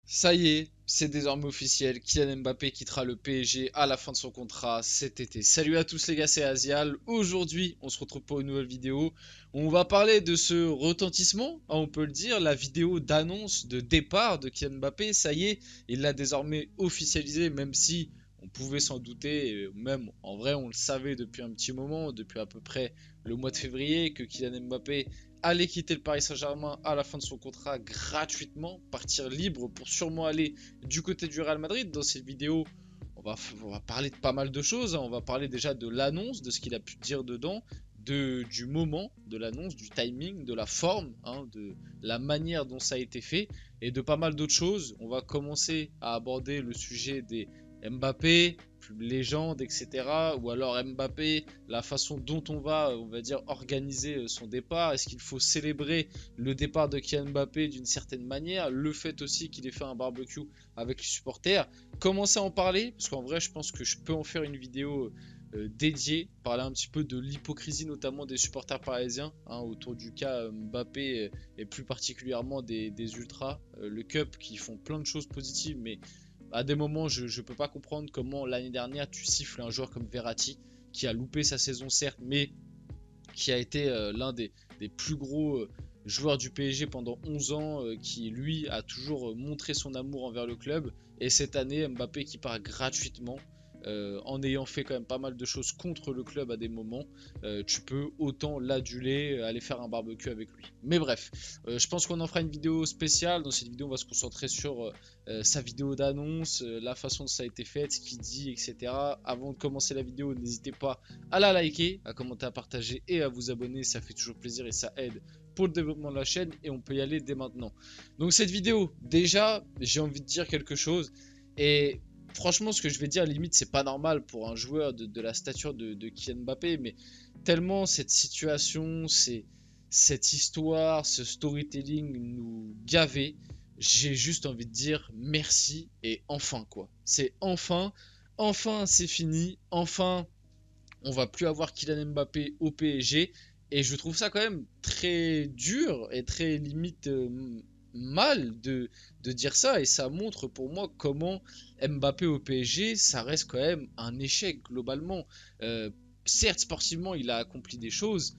Ça y est, c'est désormais officiel, Kylian Mbappé quittera le PSG à la fin de son contrat cet été. Salut à tous les gars, c'est Azial. Aujourd'hui, on se retrouve pour une nouvelle vidéo. On va parler de ce retentissement, hein, on peut le dire, la vidéo d'annonce de départ de Kylian Mbappé. Ça y est, il l'a désormais officialisé, même si on pouvait s'en douter, et même en vrai on le savait depuis un petit moment, depuis à peu près le mois de février, que Kylian Mbappé aller quitter le Paris Saint-Germain à la fin de son contrat gratuitement, partir libre pour sûrement aller du côté du Real Madrid. Dans cette vidéo, on va parler de pas mal de choses, hein. On va parler déjà de l'annonce, de ce qu'il a pu dire dedans, du moment de l'annonce, du timing, de la forme, hein, de la manière dont ça a été fait, et de pas mal d'autres choses. On va commencer à aborder le sujet des Mbappé, légende, etc. Ou alors Mbappé, la façon dont on va dire, organiser son départ. Est-ce qu'il faut célébrer le départ de Kylian Mbappé d'une certaine manière? Le fait aussi qu'il ait fait un barbecue avec les supporters. Commencer à en parler, parce qu'en vrai, je pense que je peux en faire une vidéo dédiée, parler un petit peu de l'hypocrisie, notamment des supporters parisiens, hein, autour du cas Mbappé et plus particulièrement des ultras, le Cup, qui font plein de choses positives, mais à des moments, je ne peux pas comprendre comment l'année dernière tu siffles un joueur comme Verratti, qui a loupé sa saison certes, mais qui a été l'un des plus gros joueurs du PSG pendant 11 ans, qui lui a toujours montré son amour envers le club. Et cette année, Mbappé qui part gratuitement, en ayant fait quand même pas mal de choses contre le club à des moments, tu peux autant l'aduler, aller faire un barbecue avec lui. Mais bref, je pense qu'on en fera une vidéo spéciale. Dans cette vidéo, on va se concentrer sur sa vidéo d'annonce, la façon dont ça a été fait, ce qu'il dit, etc. Avant de commencer la vidéo, n'hésitez pas à la liker, à commenter, à partager et à vous abonner. Ça fait toujours plaisir et ça aide pour le développement de la chaîne. Et on peut y aller dès maintenant. Donc cette vidéo, déjà, j'ai envie de dire quelque chose. Et franchement, ce que je vais dire, limite, c'est pas normal pour un joueur de la stature de Kylian Mbappé, mais tellement cette situation, cette histoire, ce storytelling nous gavait, j'ai juste envie de dire merci et enfin quoi. C'est enfin, enfin c'est fini, enfin on va plus avoir Kylian Mbappé au PSG et je trouve ça quand même très dur et très limite mal de dire ça et ça montre pour moi comment Mbappé au PSG ça reste quand même un échec globalement. Certes sportivement il a accompli des choses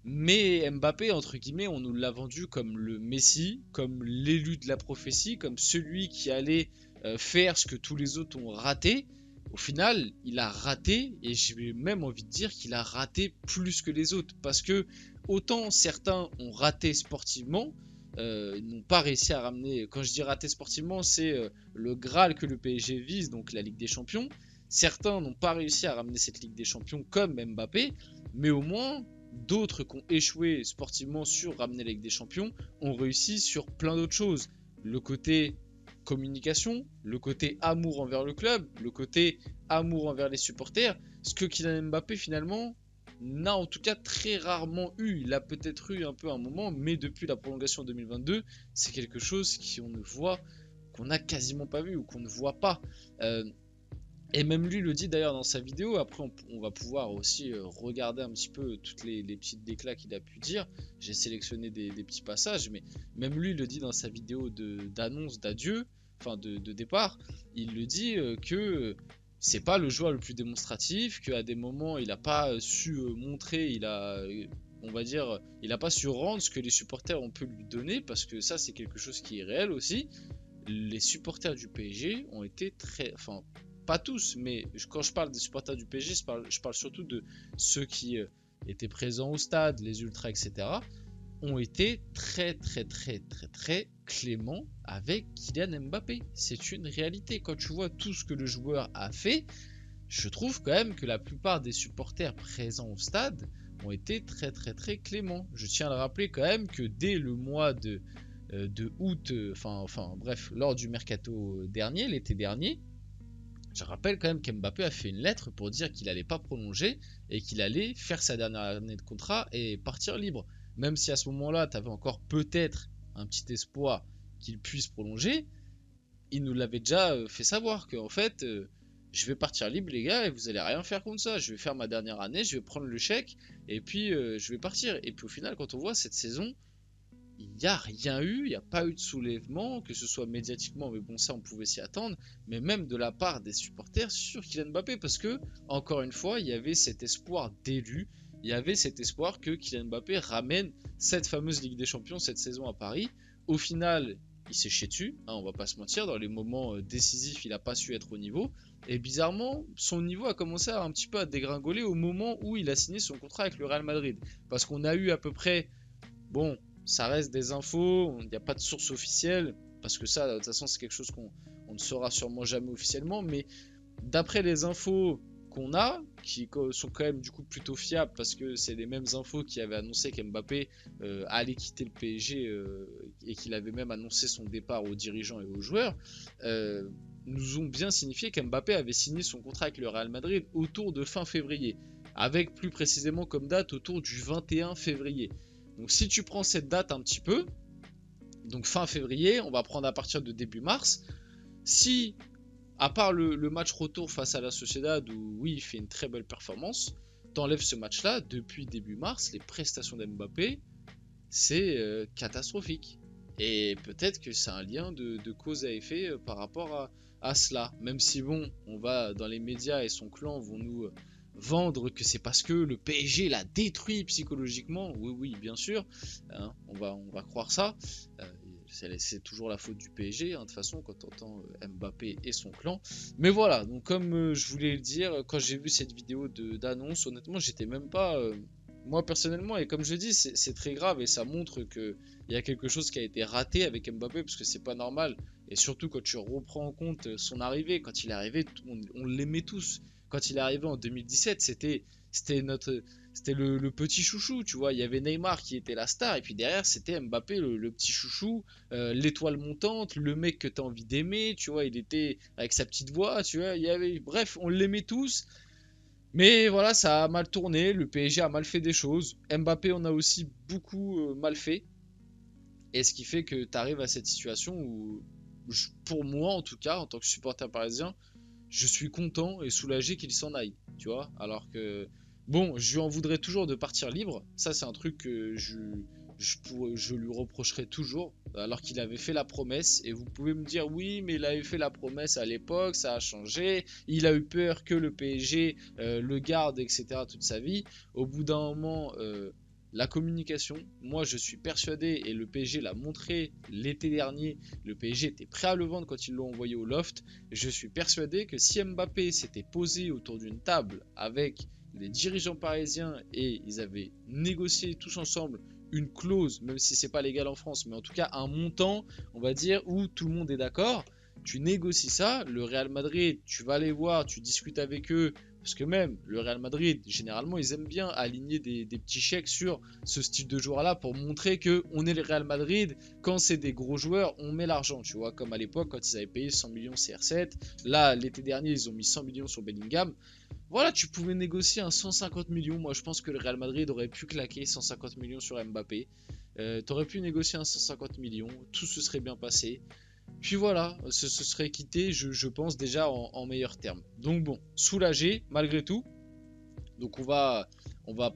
mais Mbappé entre guillemets on nous l'a vendu comme le Messi, comme l'élu de la prophétie, comme celui qui allait faire ce que tous les autres ont raté. Au final, il a raté, et j'ai même envie de dire qu'il a raté plus que les autres, parce que autant certains ont raté sportivement, ils n'ont pas réussi à ramener, quand je dis raté sportivement, c'est le Graal que le PSG vise, donc la Ligue des Champions. Certains n'ont pas réussi à ramener cette Ligue des Champions comme Mbappé, mais au moins d'autres qui ont échoué sportivement sur ramener la Ligue des Champions ont réussi sur plein d'autres choses. Le côté communication, le côté amour envers le club, le côté amour envers les supporters, ce que Kylian Mbappé finalement n'a en tout cas très rarement eu. Il a peut-être eu un peu un moment, mais depuis la prolongation 2022, c'est quelque chose qu'on ne voit, qu'on n'a quasiment pas vu ou qu'on ne voit pas. Et même lui le dit d'ailleurs dans sa vidéo. Après, on va pouvoir aussi regarder un petit peu toutes les petites déclats qu'il a pu dire. J'ai sélectionné des petits passages, mais même lui le dit dans sa vidéo d'annonce d'adieu, enfin de départ. Il le dit que c'est pas le joueur le plus démonstratif, qu'à des moments il n'a pas su montrer, on va dire, il n'a pas su rendre ce que les supporters ont pu lui donner, parce que ça c'est quelque chose qui est réel aussi. Les supporters du PSG ont été très, enfin pas tous, mais quand je parle des supporters du PSG, je parle surtout de ceux qui étaient présents au stade, les ultras, etc., ont été très très très très très cléments avec Kylian Mbappé. C'est une réalité. Quand tu vois tout ce que le joueur a fait, je trouve quand même que la plupart des supporters présents au stade ont été très très très cléments. Je tiens à le rappeler quand même que dès le mois de août, enfin bref, lors du mercato dernier, l'été dernier, je rappelle quand même qu'Mbappé a fait une lettre pour dire qu'il allait pas prolonger et qu'il allait faire sa dernière année de contrat et partir libre. Même si à ce moment-là, tu avais encore peut-être un petit espoir qu'il puisse prolonger, il nous l'avait déjà fait savoir qu'en fait, je vais partir libre les gars et vous allez rien faire contre ça. Je vais faire ma dernière année, je vais prendre le chèque et puis je vais partir. Et puis au final, quand on voit cette saison, il n'y a rien eu, il n'y a pas eu de soulèvement, que ce soit médiatiquement, mais bon, ça on pouvait s'y attendre, mais même de la part des supporters sur Kylian Mbappé, parce que, encore une fois, il y avait cet espoir d'élu, il y avait cet espoir que Kylian Mbappé ramène cette fameuse Ligue des Champions cette saison à Paris. Au final, il s'est chié dessus, hein, on va pas se mentir, dans les moments décisifs, il n'a pas su être au niveau, et bizarrement, son niveau a commencé un petit peu à dégringoler au moment où il a signé son contrat avec le Real Madrid, parce qu'on a eu à peu près, bon, ça reste des infos, il n'y a pas de source officielle, parce que ça, de toute façon, c'est quelque chose qu'on ne saura sûrement jamais officiellement, mais d'après les infos qu'on a, qui sont quand même du coup plutôt fiables, parce que c'est les mêmes infos qui avaient annoncé qu'Mbappé allait quitter le PSG et qu'il avait même annoncé son départ aux dirigeants et aux joueurs, nous ont bien signifié qu'Mbappé avait signé son contrat avec le Real Madrid autour de fin février, avec plus précisément comme date autour du 21 février. Donc si tu prends cette date un petit peu, donc fin février, on va prendre à partir de début mars, si, à part le match retour face à la Sociedad, où oui, il fait une très belle performance, t'enlèves ce match-là, depuis début mars, les prestations d'Mbappé, c'est catastrophique. Et peut-être que c'est un lien de cause à effet par rapport à cela. Même si bon, on va dans les médias et son clan vont nous vendre que c'est parce que le PSG l'a détruit psychologiquement. Oui, oui, bien sûr, hein, on va croire ça. C'est toujours la faute du PSG, hein, de toute façon, quand on entend Mbappé et son clan. Mais voilà, donc comme je voulais le dire, quand j'ai vu cette vidéo d'annonce, honnêtement, j'étais même pas... moi personnellement, et comme je dis, c'est très grave et ça montre qu'il y a quelque chose qui a été raté avec Mbappé, parce que c'est pas normal. Et surtout quand tu reprends en compte son arrivée, quand il est arrivé, on l'aimait tous. Quand il est arrivé en 2017, c'était le petit chouchou, tu vois. Il y avait Neymar qui était la star, et puis derrière, c'était Mbappé, le petit chouchou, l'étoile montante, le mec que tu as envie d'aimer, tu vois. Il était avec sa petite voix, tu vois. Bref, on l'aimait tous. Mais voilà, ça a mal tourné, le PSG a mal fait des choses. Mbappé en a aussi beaucoup mal fait. Et ce qui fait que tu arrives à cette situation où, pour moi en tout cas, en tant que supporter parisien, je suis content et soulagé qu'il s'en aille, tu vois. Alors que, bon, je lui en voudrais toujours de partir libre. Ça, c'est un truc que je lui reprocherai toujours, alors qu'il avait fait la promesse. Et vous pouvez me dire, oui, mais il avait fait la promesse à l'époque, ça a changé. Il a eu peur que le PSG le garde, etc. toute sa vie. Au bout d'un moment, la communication, moi je suis persuadé, et le PSG l'a montré l'été dernier, le PSG était prêt à le vendre quand ils l'ont envoyé au loft. Je suis persuadé que si Mbappé s'était posé autour d'une table avec les dirigeants parisiens et ils avaient négocié tous ensemble une clause, même si c'est pas légal en France, mais en tout cas un montant, on va dire, où tout le monde est d'accord, tu négocies ça, le Real Madrid, tu vas les voir, tu discutes avec eux, parce que même le Real Madrid, généralement, ils aiment bien aligner des petits chèques sur ce style de joueur-là pour montrer que on est le Real Madrid. Quand c'est des gros joueurs, on met l'argent, tu vois, comme à l'époque quand ils avaient payé 100 millions CR7. Là, l'été dernier, ils ont mis 100 millions sur Bellingham. Voilà, tu pouvais négocier un 150 millions. Moi, je pense que le Real Madrid aurait pu claquer 150 millions sur Mbappé. T'aurais pu négocier un 150 millions, tout se serait bien passé. Puis voilà, ce serait quitté, je pense, déjà en meilleurs termes. Donc bon, soulagé malgré tout. Donc on va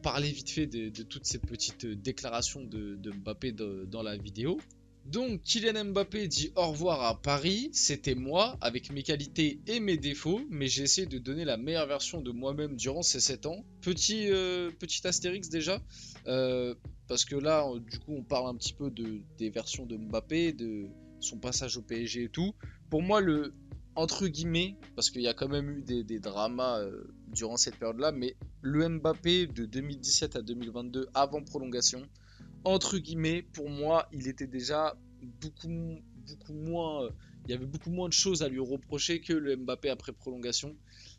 parler vite fait de toutes ces petites déclarations de Mbappé dans la vidéo. Donc Kylian Mbappé dit au revoir à Paris, c'était moi, avec mes qualités et mes défauts, mais j'ai essayé de donner la meilleure version de moi-même durant ces 7 ans. Petit astérix déjà, parce que là, du coup, on parle un petit peu des versions de Mbappé, de son passage au PSG et tout. Pour moi, entre guillemets, parce qu'il y a quand même eu des dramas durant cette période-là, mais le Mbappé de 2017 à 2022, avant prolongation, entre guillemets, pour moi, il était déjà beaucoup moins. Il y avait beaucoup moins de choses à lui reprocher que le Mbappé après prolongation.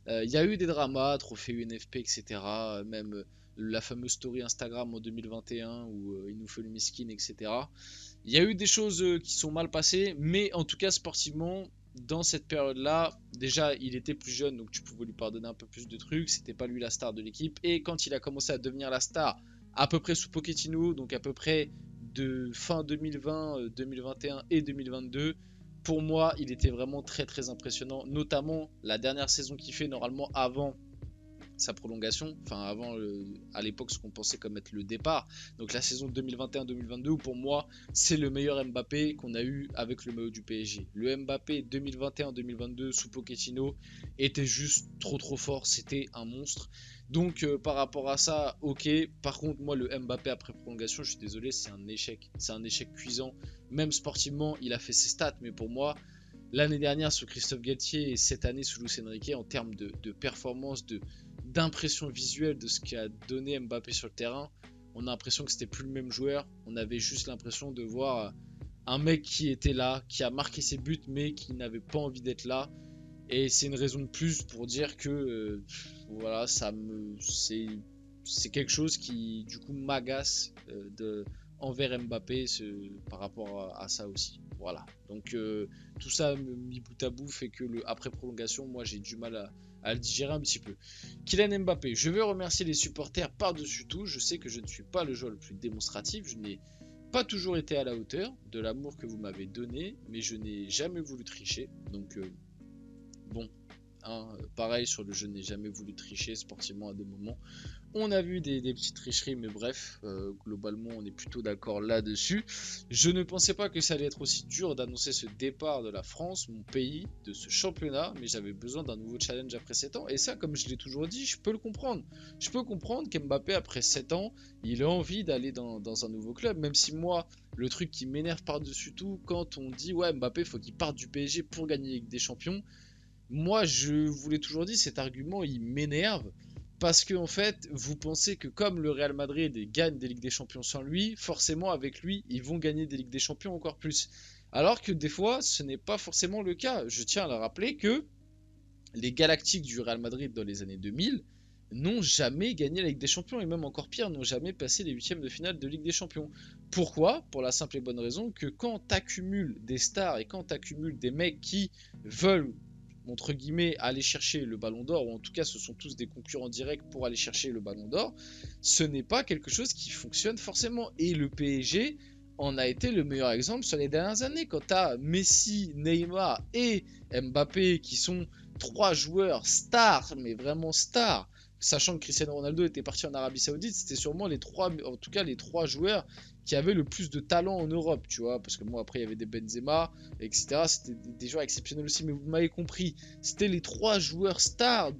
Il y a eu des dramas, trophée UNFP, etc. Même la fameuse story Instagram en 2021 où il nous fait le miskin, etc. Il y a eu des choses qui sont mal passées, mais en tout cas sportivement, dans cette période-là, déjà il était plus jeune, donc tu pouvais lui pardonner un peu plus de trucs. C'était pas lui la star de l'équipe. Et quand il a commencé à devenir la star, à peu près sous Pochettino, donc à peu près de fin 2020, 2021 et 2022, pour moi, il était vraiment très très impressionnant, notamment la dernière saison qu'il fait normalement avant sa prolongation, enfin avant à l'époque ce qu'on pensait comme être le départ, donc la saison 2021-2022 où pour moi c'est le meilleur Mbappé qu'on a eu avec le maillot du PSG. Le Mbappé 2021-2022 sous Pochettino était juste trop fort, c'était un monstre. Donc par rapport à ça, ok. Par contre moi le Mbappé après prolongation, je suis désolé, c'est un échec cuisant. Même sportivement il a fait ses stats, mais pour moi l'année dernière sous Christophe Galtier et cette année sous Luis Enrique en termes de performance, d'impression visuelle de ce qu'a donné Mbappé sur le terrain, on a l'impression que c'était plus le même joueur. On avait juste l'impression de voir un mec qui était là, qui a marqué ses buts mais qui n'avait pas envie d'être là. Et c'est une raison de plus pour dire que voilà, c'est quelque chose qui du coup m'agace envers Mbappé par rapport à ça aussi. Voilà. Donc tout ça mis bout à bout fait que après prolongation, moi j'ai du mal à le digérer un petit peu. Kylian Mbappé, je veux remercier les supporters par-dessus tout. Je sais que je ne suis pas le joueur le plus démonstratif. Je n'ai pas toujours été à la hauteur de l'amour que vous m'avez donné, mais je n'ai jamais voulu tricher. Donc bon, hein, pareil sur le je n'ai jamais voulu tricher sportivement à des moments. On a vu des petites tricheries, mais bref, globalement on est plutôt d'accord là-dessus. Je ne pensais pas que ça allait être aussi dur d'annoncer ce départ de la France, mon pays, de ce championnat, mais j'avais besoin d'un nouveau challenge après 7 ans. Et ça, comme je l'ai toujours dit, je peux le comprendre. Je peux comprendre qu'Mbappé, après 7 ans, il a envie d'aller dans un nouveau club, même si moi, le truc qui m'énerve par-dessus tout, quand on dit ouais Mbappé, faut qu'il parte du PSG pour gagner avec des champions, moi je vous l'ai toujours dit, cet argument il m'énerve. Parce que en fait, vous pensez que comme le Real Madrid gagne des Ligues des Champions sans lui, forcément avec lui, ils vont gagner des Ligues des Champions encore plus. Alors que des fois, ce n'est pas forcément le cas. Je tiens à le rappeler que les Galactiques du Real Madrid dans les années 2000 n'ont jamais gagné la Ligue des Champions et même encore pire, n'ont jamais passé les huitièmes de finale de Ligue des Champions. Pourquoi? Pour la simple et bonne raison que quand tu accumules des stars et quand tu accumules des mecs qui veulent entre guillemets aller chercher le ballon d'or, ou en tout cas ce sont tous des concurrents directs pour aller chercher le ballon d'or, ce n'est pas quelque chose qui fonctionne forcément. Et le PSG en a été le meilleur exemple sur les dernières années. Quand tu as Messi, Neymar et Mbappé qui sont trois joueurs stars, mais vraiment stars, sachant que Cristiano Ronaldo était parti en Arabie Saoudite, c'était sûrement les trois, en tout cas les trois joueurs qui avaient le plus de talent en Europe, tu vois, parce que moi après il y avait des Benzema, etc. C'était des joueurs exceptionnels aussi, mais vous m'avez compris, c'était les trois joueurs stars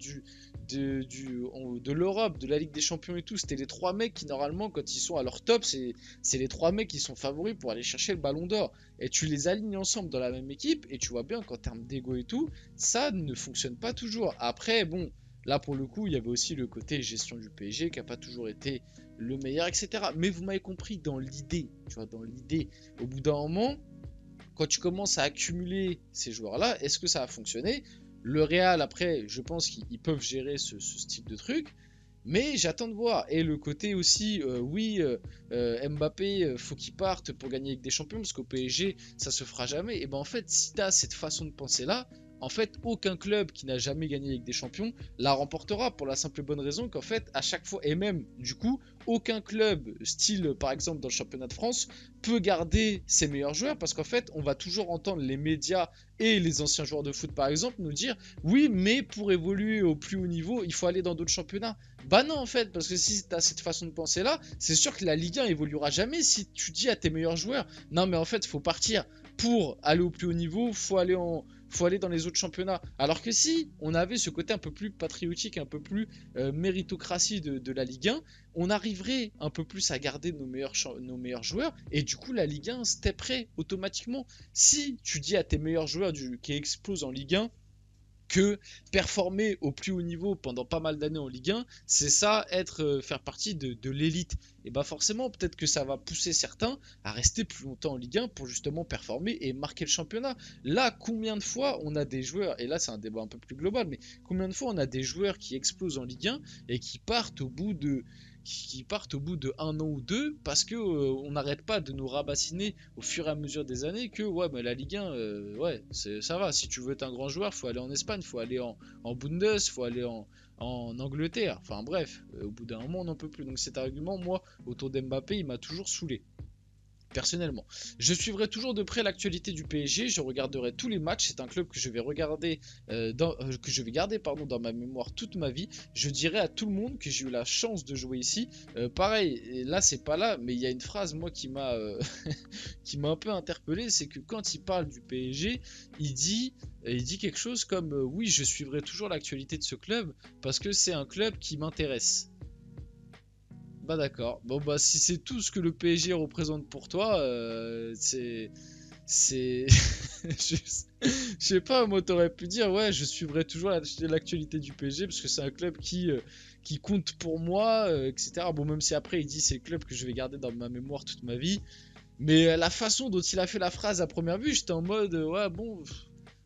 de l'Europe, de la Ligue des Champions et tout. C'était les trois mecs qui normalement quand ils sont à leur top, c'est les trois mecs qui sont favoris pour aller chercher le ballon d'or. Et tu les alignes ensemble dans la même équipe et tu vois bien qu'en termes d'ego et tout, ça ne fonctionne pas toujours. Après bon, là pour le coup il y avait aussi le côté gestion du PSG qui n'a pas toujours été le meilleur, etc. Mais vous m'avez compris dans l'idée, tu vois, dans l'idée, au bout d'un moment, quand tu commences à accumuler ces joueurs-là, est-ce que ça a fonctionné? Le Real, après, je pense qu'ils peuvent gérer ce style de truc, mais j'attends de voir. Et le côté aussi, Mbappé, faut qu'il parte pour gagner avec des champions, parce qu'au PSG, ça se fera jamais. Et ben en fait, si tu as cette façon de penser-là, en fait, aucun club qui n'a jamais gagné avec des champions la remportera pour la simple et bonne raison qu'en fait, à chaque fois, et même du coup, aucun club, style par exemple dans le championnat de France, peut garder ses meilleurs joueurs parce qu'en fait, on va toujours entendre les médias et les anciens joueurs de foot par exemple nous dire oui, mais pour évoluer au plus haut niveau, il faut aller dans d'autres championnats. Bah non, en fait, parce que si tu as cette façon de penser là, c'est sûr que la Ligue 1 évoluera jamais si tu dis à tes meilleurs joueurs non, mais en fait, il faut partir pour aller au plus haut niveau, faut aller dans les autres championnats. Alors que si on avait ce côté un peu plus patriotique, un peu plus méritocratie de la Ligue 1, on arriverait un peu plus à garder nos meilleurs joueurs et du coup la Ligue 1 stepperait automatiquement. Si tu dis à tes meilleurs joueurs qui explosent en Ligue 1 que performer au plus haut niveau pendant pas mal d'années en Ligue 1, c'est ça, faire partie de l'élite. Et bah forcément, peut-être que ça va pousser certains à rester plus longtemps en Ligue 1 pour justement performer et marquer le championnat. Là, combien de fois on a des joueurs, et là c'est un débat un peu plus global, mais combien de fois on a des joueurs qui explosent en Ligue 1 et qui partent au bout de 1 an ou deux parce que on n'arrête pas de nous rabassiner au fur et à mesure des années que ouais mais la Ligue 1 ouais ça va, si tu veux être un grand joueur faut aller en Espagne, faut aller en Bundes, faut aller en Angleterre, enfin bref, au bout d'un moment on n'en peut plus. Donc cet argument moi autour d'Mbappé il m'a toujours saoulé. personnellement. Je suivrai toujours de près l'actualité du PSG, je regarderai tous les matchs, c'est un club que je vais regarder, que je vais garder pardon, dans ma mémoire toute ma vie. Je dirai à tout le monde que j'ai eu la chance de jouer ici. Pareil, et là c'est pas là, mais il y a une phrase moi qui m'a qui m'a un peu interpellé, c'est que quand il parle du PSG, il dit quelque chose comme oui, je suivrai toujours l'actualité de ce club parce que c'est un club qui m'intéresse. Bah d'accord. Bon bah si c'est tout ce que le PSG représente pour toi, c'est je sais pas, moi t'aurais pu dire ouais, je suivrai toujours l'actualité du PSG parce que c'est un club qui compte pour moi, etc. Bon, même si après il dit c'est le club que je vais garder dans ma mémoire toute ma vie. Mais la façon dont il a fait la phrase à première vue, j'étais en mode ouais bon,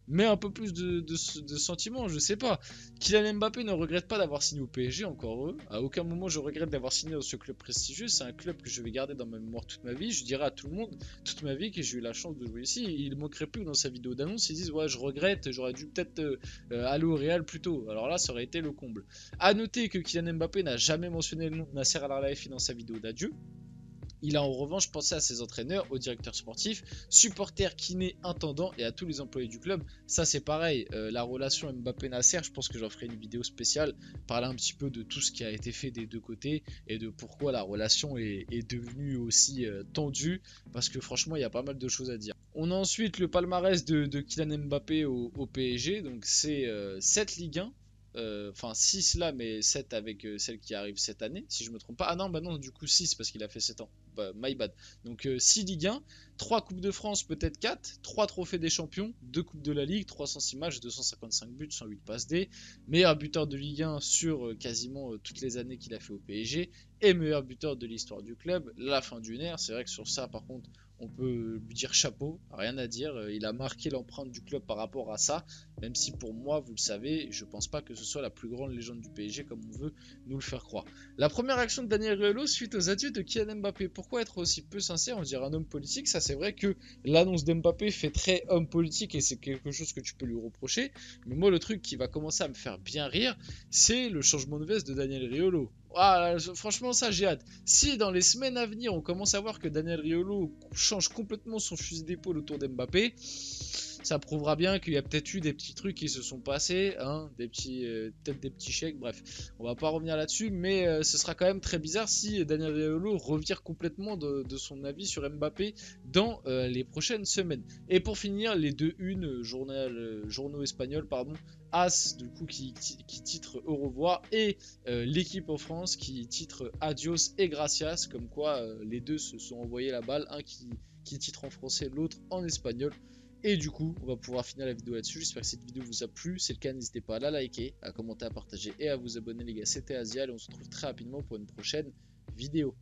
mais un peu plus de sentiments, je sais pas. Kylian Mbappé ne regrette pas d'avoir signé au PSG, encore heureux. À aucun moment je regrette d'avoir signé dans ce club prestigieux. C'est un club que je vais garder dans ma mémoire toute ma vie. Je dirai à tout le monde toute ma vie que j'ai eu la chance de jouer ici. Il manquerait plus que dans sa vidéo d'annonce, ils disent ouais je regrette, j'aurais dû peut-être aller au Real plus tôt. Alors là ça aurait été le comble. A noter que Kylian Mbappé n'a jamais mentionné le nom de Nasser Al-Khelaifi dans sa vidéo d'adieu. Il a en revanche pensé à ses entraîneurs, aux directeurs sportifs, supporters, kinés, intendants et à tous les employés du club. Ça c'est pareil, la relation Mbappé-Nasser, je pense que j'en ferai une vidéo spéciale, parler un petit peu de tout ce qui a été fait des deux côtés et de pourquoi la relation est devenue aussi tendue, parce que franchement il y a pas mal de choses à dire. On a ensuite le palmarès de Kylian Mbappé au PSG, donc c'est 7 Ligue 1. Enfin 6 là, mais 7 avec celle qui arrive cette année, si je me trompe pas. Ah non, bah non, du coup 6 parce qu'il a fait 7 ans. Bah, my bad. Donc 6 Ligue 1, 3 Coupes de France, peut-être 4, 3 Trophées des Champions, 2 Coupes de la Ligue, 306 matchs, 255 buts, 108 passes D. Meilleur buteur de Ligue 1 sur quasiment toutes les années qu'il a fait au PSG. Et meilleur buteur de l'histoire du club. La fin d'une ère, c'est vrai que sur ça, par contre, on peut lui dire chapeau, rien à dire. Il a marqué l'empreinte du club par rapport à ça, même si pour moi, vous le savez, je pense pas que ce soit la plus grande légende du PSG comme on veut nous le faire croire. La première action de Daniel Riolo suite aux adieux de Kylian Mbappé. Pourquoi être aussi peu sincère? On dirait un homme politique. Ça, c'est vrai que l'annonce d'Mbappé fait très homme politique et c'est quelque chose que tu peux lui reprocher. Mais moi, le truc qui va commencer à me faire bien rire, c'est le changement de veste de Daniel Riolo. Ah, franchement, ça j'ai hâte. Si dans les semaines à venir, on commence à voir que Daniel Riolo change complètement son fusil d'épaule autour d'Mbappé, ça prouvera bien qu'il y a peut-être eu des petits trucs qui se sont passés, hein, des petits, peut-être des petits chèques, bref. On va pas revenir là-dessus, mais ce sera quand même très bizarre si Daniel Riolo revire complètement de son avis sur Mbappé dans les prochaines semaines. Et pour finir, les deux unes, journaux espagnols, pardon, As, du coup, qui titre Au revoir, et l'équipe en France qui titre Adios et Gracias, comme quoi les deux se sont envoyés la balle, un qui titre en français, l'autre en espagnol. Et du coup, on va pouvoir finir la vidéo là-dessus. J'espère que cette vidéo vous a plu. Si c'est le cas, n'hésitez pas à la liker, à commenter, à partager et à vous abonner les gars. C'était Asial et on se retrouve très rapidement pour une prochaine vidéo.